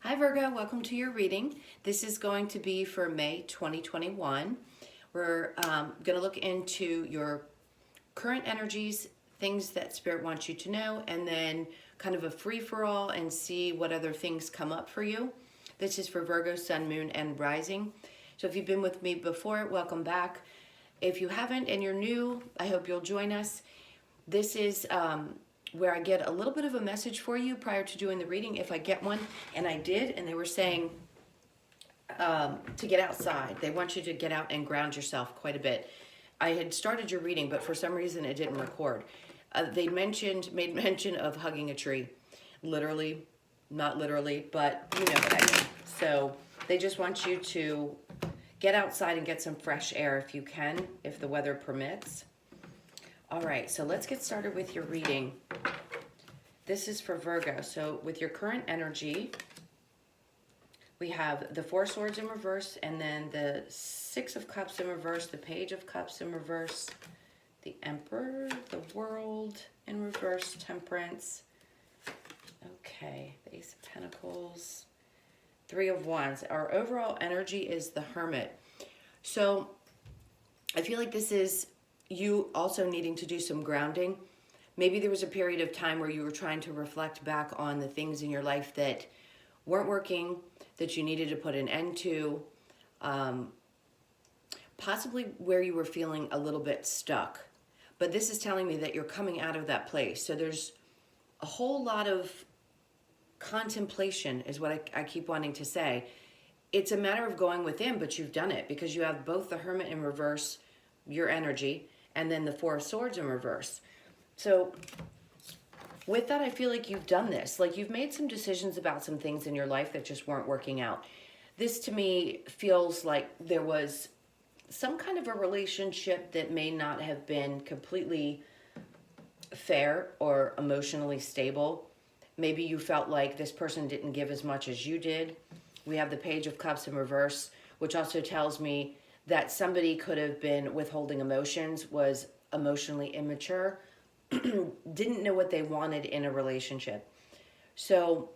Hi Virgo, welcome to your reading. This is going to be for May 2021. We're going to look into your current energies, things that Spirit wants you to know, and then kind of a free-for-all and see what other things come up for you. This is for Virgo, Sun, Moon, and Rising. So if you've been with me before, welcome back. If you haven't and you're new, I hope you'll join us. This is where I get a little bit of a message for you prior to doing the reading, if I get one, and I did, and they were saying to get outside. They want you to get out and ground yourself quite a bit. I had started your reading, but for some reason it didn't record. They made mention of hugging a tree. Literally, not literally, but you know what I mean. So they just want you to get outside and get some fresh air if you can, if the weather permits. All right, so let's get started with your reading. This is for Virgo. So with your current energy, we have the Four Swords in reverse, and then the Six of Cups in reverse, the Page of Cups in reverse, the Emperor, the World in reverse, Temperance. Okay, the Ace of Pentacles, Three of Wands. Our overall energy is the Hermit. So I feel like this is you also needing to do some grounding. Maybe there was a period of time where you were trying to reflect back on the things in your life that weren't working, that you needed to put an end to, possibly where you were feeling a little bit stuck. But this is telling me that you're coming out of that place. So there's a whole lot of contemplation is what I keep wanting to say. It's a matter of going within, but you've done it because you have both the Hermit in reverse, your energy, and then the Four of Swords in reverse. So with that, I feel like you've done this. Like you've made some decisions about some things in your life that just weren't working out. This to me feels like there was some kind of a relationship that may not have been completely fair or emotionally stable. Maybe you felt like this person didn't give as much as you did. We have the Page of Cups in reverse, which also tells me that somebody could have been withholding emotions, was emotionally immature, didn't know what they wanted in a relationship. So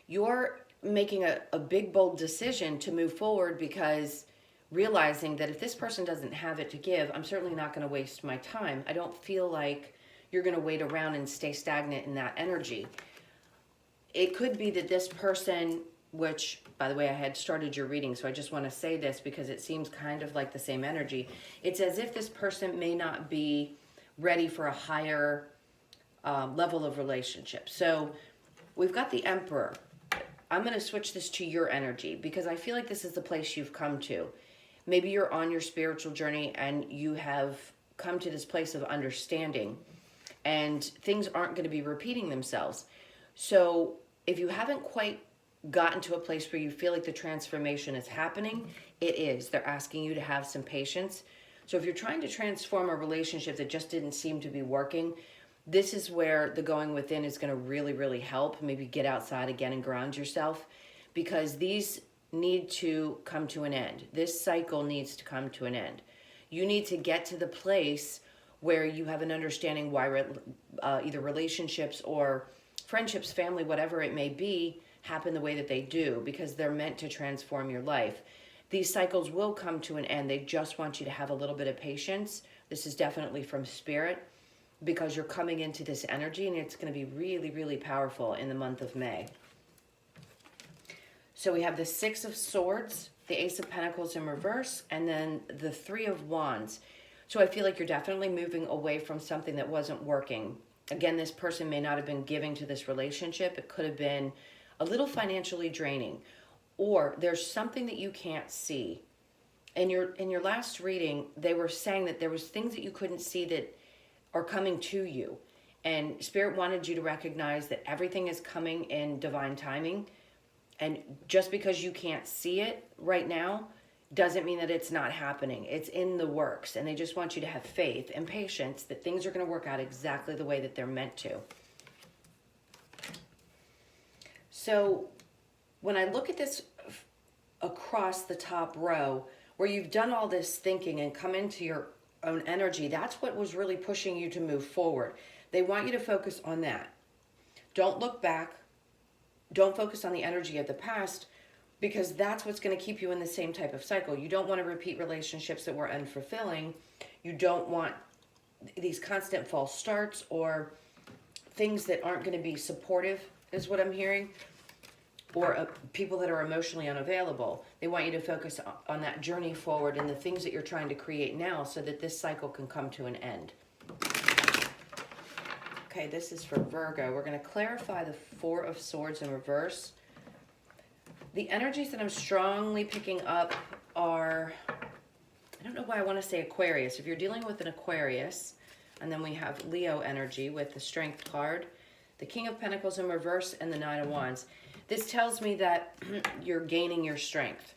you're making a big, bold decision to move forward because realizing that if this person doesn't have it to give, I'm certainly not going to waste my time. I don't feel like you're going to wait around and stay stagnant in that energy. It could be that this person, which, by the way, I had started your reading, so I just want to say this because it seems kind of like the same energy. It's as if this person may not be ready for a higher level of relationship. So we've got the Emperor. I'm going to switch this to your energy because I feel like this is the place you've come to. Maybe you're on your spiritual journey and you have come to this place of understanding and things aren't going to be repeating themselves. So if you haven't quite gotten to a place where you feel like the transformation is happening, it is. They're asking you to have some patience. So if you're trying to transform a relationship that just didn't seem to be working, this is where the going within is going to really, really help. Maybe get outside again and ground yourself because these need to come to an end. This cycle needs to come to an end. You need to get to the place where you have an understanding why either relationships or friendships, family, whatever it may be, happen the way that they do because they're meant to transform your life. These cycles will come to an end. They just want you to have a little bit of patience. This is definitely from Spirit because you're coming into this energy and it's going to be really, really powerful in the month of May. So we have the Six of Swords, the Ace of Pentacles in reverse, and then the Three of Wands. So I feel like you're definitely moving away from something that wasn't working. Again, this person may not have been giving to this relationship. It could have been a little financially draining, or there's something that you can't see. In your last reading, they were saying that there was things that you couldn't see that are coming to you. And Spirit wanted you to recognize that everything is coming in divine timing. And just because you can't see it right now doesn't mean that it's not happening. It's in the works. And they just want you to have faith and patience that things are going to work out exactly the way that they're meant to. So when I look at this across the top row, where you've done all this thinking and come into your own energy, that's what was really pushing you to move forward. They want you to focus on that. Don't look back. don't focus on the energy of the past, because that's what's going to keep you in the same type of cycle. You don't want to repeat relationships that were unfulfilling. You don't want these constant false starts or things that aren't going to be supportive, is what I'm hearing, or people that are emotionally unavailable. They want you to focus on that journey forward and the things that you're trying to create now so that this cycle can come to an end. Okay, this is for Virgo. We're going to clarify the Four of Swords in reverse. The energies that I'm strongly picking up are, I don't know why I want to say Aquarius. If you're dealing with an Aquarius, and then we have Leo energy with the Strength card, the King of Pentacles in reverse, and the Nine of Wands. This tells me that you're gaining your strength.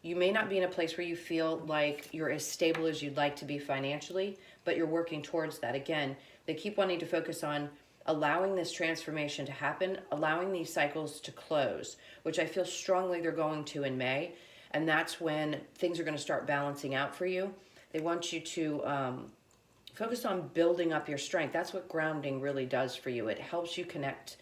You may not be in a place where you feel like you're as stable as you'd like to be financially, but you're working towards that. Again, they keep wanting to focus on allowing this transformation to happen, allowing these cycles to close, which I feel strongly they're going to in May. And that's when things are going to start balancing out for you. They want you to focus on building up your strength. That's what grounding really does for you. It helps you connect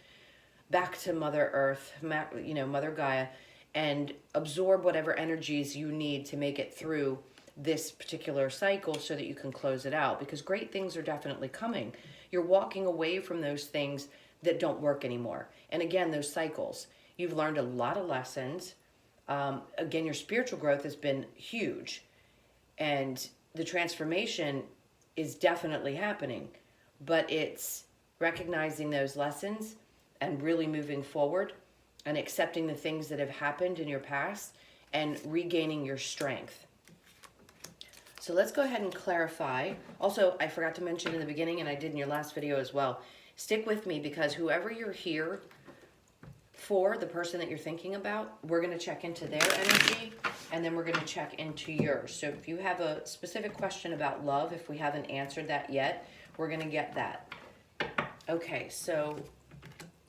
back to Mother Earth, Mother Gaia, and absorb whatever energies you need to make it through this particular cycle so that you can close it out, because great things are definitely coming. You're walking away from those things that don't work anymore. And again, those cycles, you've learned a lot of lessons. Again, your spiritual growth has been huge, and the transformation is definitely happening, but it's recognizing those lessons and really moving forward and accepting the things that have happened in your past and regaining your strength. So let's go ahead and clarify. Also, I forgot to mention in the beginning, and I did in your last video as well, stick with me, because whoever you're here for, the person that you're thinking about, we're going to check into their energy, and then we're going to check into yours. So if you have a specific question about love, if we haven't answered that yet, we're going to get that. Okay, so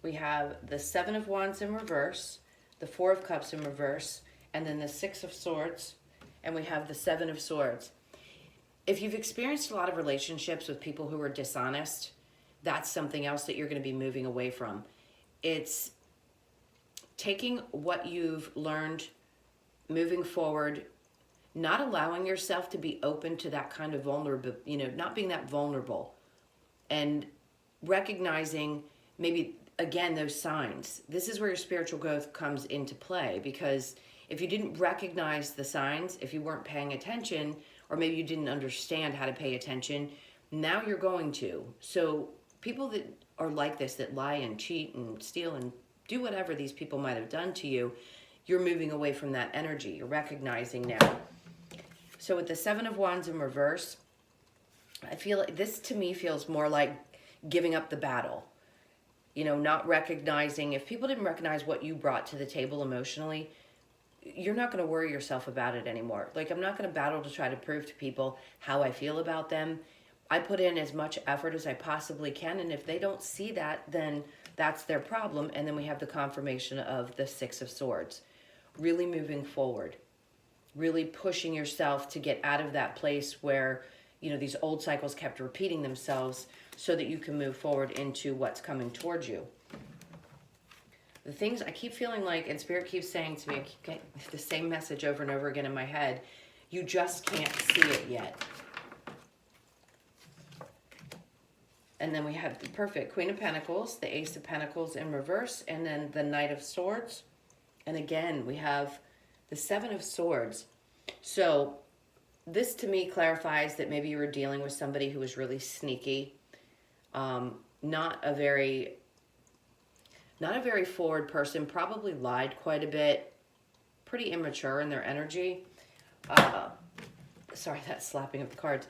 we have the Seven of Wands in reverse, the Four of Cups in reverse, and then the Six of Swords, and we have the Seven of Swords. If you've experienced a lot of relationships with people who are dishonest, that's something else that you're going to be moving away from. It's taking what you've learned, moving forward, not allowing yourself to be open to that kind of vulnerable, not being that vulnerable, and recognizing maybe, again, those signs. This is where your spiritual growth comes into play, because if you didn't recognize the signs, if you weren't paying attention, or maybe you didn't understand how to pay attention, now you're going to. So people that are like this, that lie and cheat and steal and do whatever these people might have done to you, you're moving away from that energy. You're recognizing now. So with the Seven of Wands in reverse, I feel like this, to me, feels more like giving up the battle. Not recognizing, if people didn't recognize what you brought to the table emotionally, you're not going to worry yourself about it anymore. Like, I'm not going to battle to try to prove to people how I feel about them. I put in as much effort as I possibly can, and if they don't see that, then that's their problem. And then we have the confirmation of the Six of Swords. Really moving forward. Really pushing yourself to get out of that place where, these old cycles kept repeating themselves, so that you can move forward into what's coming towards you. The things I keep feeling like, and Spirit keeps saying to me, I keep getting the same message over and over again in my head, you just can't see it yet. And then we have the perfect Queen of Pentacles, the Ace of Pentacles in reverse, and then the Knight of Swords. And again, we have the Seven of Swords. So this to me clarifies that maybe you were dealing with somebody who was really sneaky, not a very forward person, probably lied quite a bit, pretty immature in their energy. Sorry, that's slapping of the cards.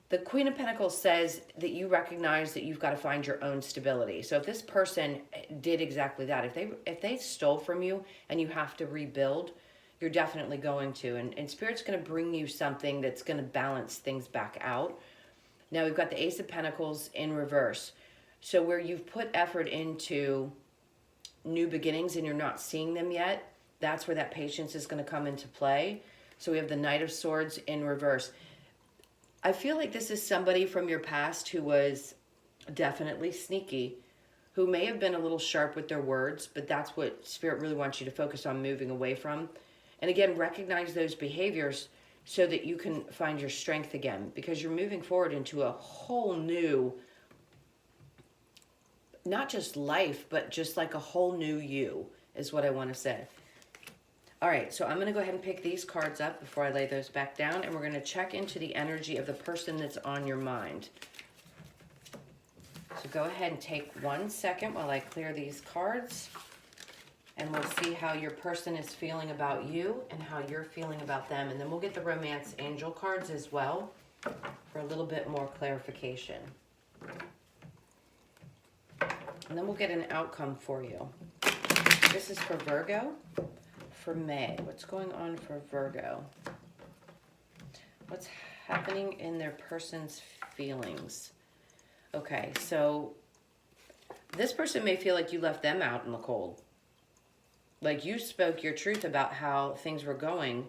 The Queen of Pentacles says that you recognize that you've got to find your own stability. So if this person did exactly that, if they stole from you and you have to rebuild, you're definitely going to. And Spirit's going to bring you something that's going to balance things back out. Now we've got the Ace of Pentacles in reverse. So where you've put effort into new beginnings and you're not seeing them yet, that's where that patience is going to come into play. So we have the Knight of Swords in reverse. I feel like this is somebody from your past who was definitely sneaky, who may have been a little sharp with their words, but that's what Spirit really wants you to focus on moving away from. And again, recognize those behaviors so that you can find your strength again, because you're moving forward into a whole new, not just life, but just like a whole new you is what I want to say. All right, so I'm going to go ahead and pick these cards up before I lay those back down, and we're going to check into the energy of the person that's on your mind. So go ahead and take 1 second while I clear these cards, and we'll see how your person is feeling about you and how you're feeling about them. And then we'll get the romance angel cards as well for a little bit more clarification. And then we'll get an outcome for you. This is for Virgo for May. What's going on for Virgo? What's happening in their person's feelings? Okay, so this person may feel like you left them out in the cold. Like you spoke your truth about how things were going,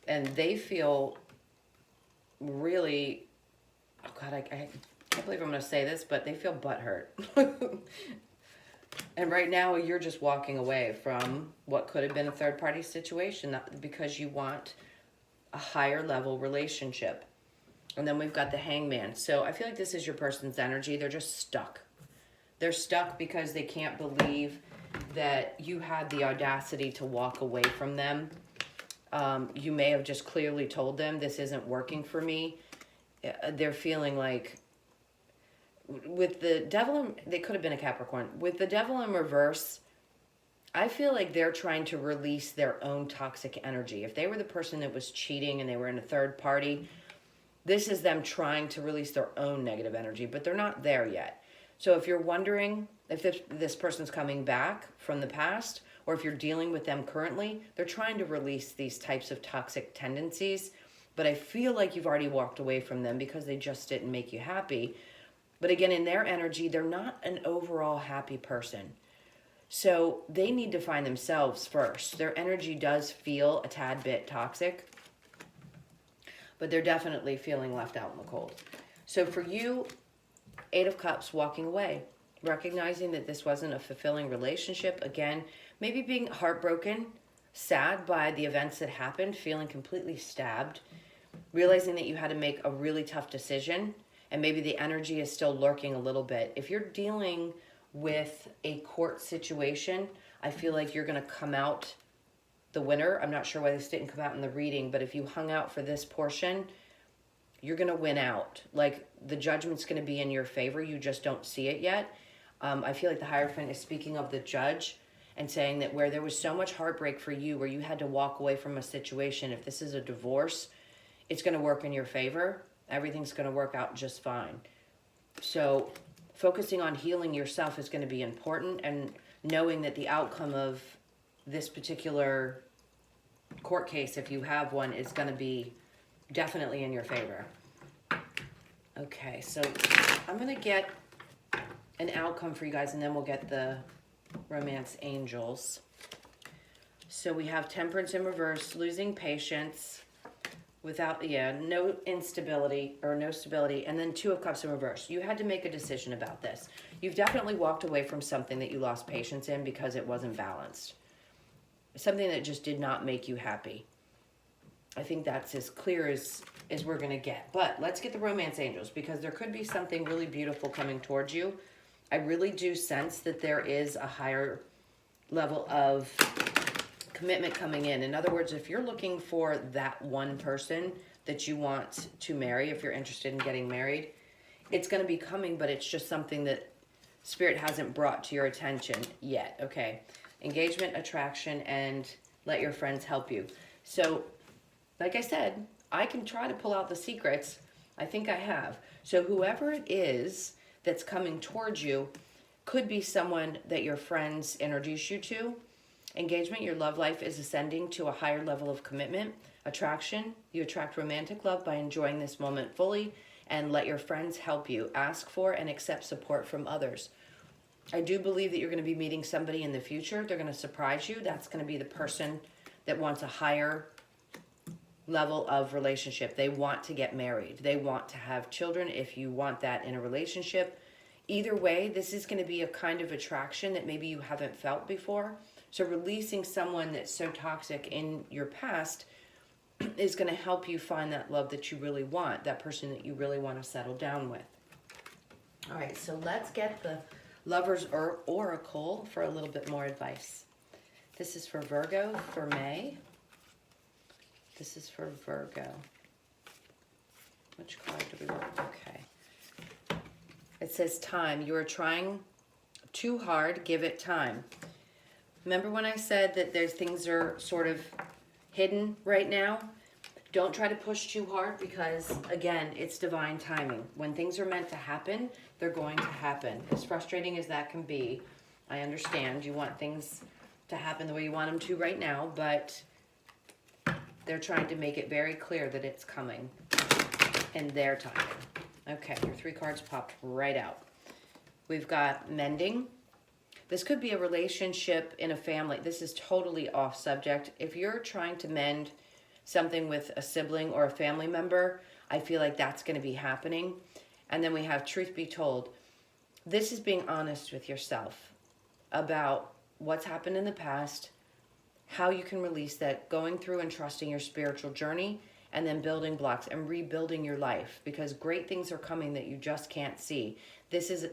and they feel really, oh God, I can't believe I'm going to say this, but they feel butthurt. And right now you're just walking away from what could have been a third-party situation because you want a higher level relationship. And then we've got the Hangman. So I feel like this is your person's energy. They're just stuck. They're stuck because they can't believe that you had the audacity to walk away from them. You may have just clearly told them, this isn't working for me. They're feeling like, with the devil, they could have been a Capricorn. With the devil in reverse, I feel like they're trying to release their own toxic energy. If they were the person that was cheating and they were in a third party, this is them trying to release their own negative energy, but they're not there yet. So if you're wondering if this person's coming back from the past, or if you're dealing with them currently, they're trying to release these types of toxic tendencies. But I feel like you've already walked away from them because they just didn't make you happy. But again, in their energy, they're not an overall happy person. So they need to find themselves first. Their energy does feel a tad bit toxic, but they're definitely feeling left out in the cold. So for you, 8 of Cups, walking away, recognizing that this wasn't a fulfilling relationship. Again, maybe being heartbroken, sad by the events that happened, feeling completely stabbed, realizing that you had to make a really tough decision, and maybe the energy is still lurking a little bit. If you're dealing with a court situation, I feel like you're going to come out the winner. I'm not sure why this didn't come out in the reading, but if you hung out for this portion, you're going to win out. Like the judgment's going to be in your favor. You just don't see it yet. I feel like the Hierophant is speaking of the judge and saying that where there was so much heartbreak for you, where you had to walk away from a situation, if this is a divorce, it's going to work in your favor. Everything's going to work out just fine. So focusing on healing yourself is going to be important, and knowing that the outcome of this particular court case, if you have one, is going to be definitely in your favor. Okay, so I'm going to get an outcome for you guys, and then we'll get the romance angels. So we have Temperance in reverse, losing patience, without, no instability or no stability, and then 2 of Cups in reverse. You had to make a decision about this. You've definitely walked away from something that you lost patience in because it wasn't balanced. Something that just did not make you happy. I think that's as clear as we're going to get. But let's get the romance angels, because there could be something really beautiful coming towards you. I really do sense that there is a higher level of commitment coming in. In other words, if you're looking for that one person that you want to marry, if you're interested in getting married, it's going to be coming, but it's just something that Spirit hasn't brought to your attention yet. Okay. Engagement, attraction, and let your friends help you. So, like I said, I can try to pull out the secrets. I think I have. So whoever it is that's coming towards you could be someone that your friends introduce you to. Engagement, your love life is ascending to a higher level of commitment. Attraction, you attract romantic love by enjoying this moment fully, and let your friends help you. Ask for and accept support from others. I do believe that you're going to be meeting somebody in the future. They're going to surprise you. That's going to be the person that wants a higher level of relationship. They want to get married. They want to have children. If you want that in a relationship, Either way, this is going to be a kind of attraction that maybe you haven't felt before. So releasing someone that's so toxic in your past is going to help you find that love that you really want, that person that you really want to settle down with. All right, so let's get the Lover's Oracle for a little bit more advice. This is for Virgo for May. This is for Virgo. Which card do we want? Okay. It says time. You are trying too hard. Give it time. Remember when I said that there's things are sort of hidden right now? Don't try to push too hard because, again, it's divine timing. When things are meant to happen, they're going to happen. As frustrating as that can be, I understand. You want things to happen the way you want them to right now, but they're trying to make it very clear that it's coming in their timing. Okay, your 3 cards popped right out. We've got mending. This could be a relationship in a family. This is totally off subject. If you're trying to mend something with a sibling or a family member, I feel like that's going to be happening. And then we have truth be told. This is being honest with yourself about what's happened in the past, how you can release that, going through and trusting your spiritual journey, and then building blocks and rebuilding your life, because great things are coming that you just can't see. This is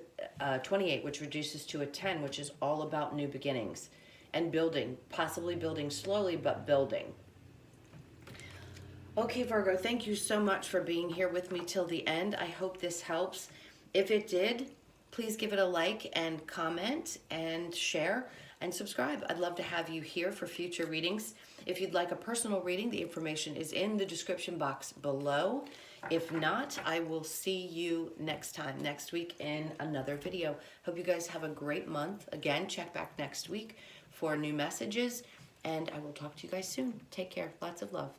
28, which reduces to a 10, which is all about new beginnings and building, possibly building slowly, but building. Okay, Virgo, thank you so much for being here with me till the end. I hope this helps. If it did, please give it a like and comment and share and subscribe. I'd love to have you here for future readings. If you'd like a personal reading, the information is in the description box below. If not, I will see you next week in another video. Hope you guys have a great month. Again, check back next week for new messages, and I will talk to you guys soon. Take care. Lots of love.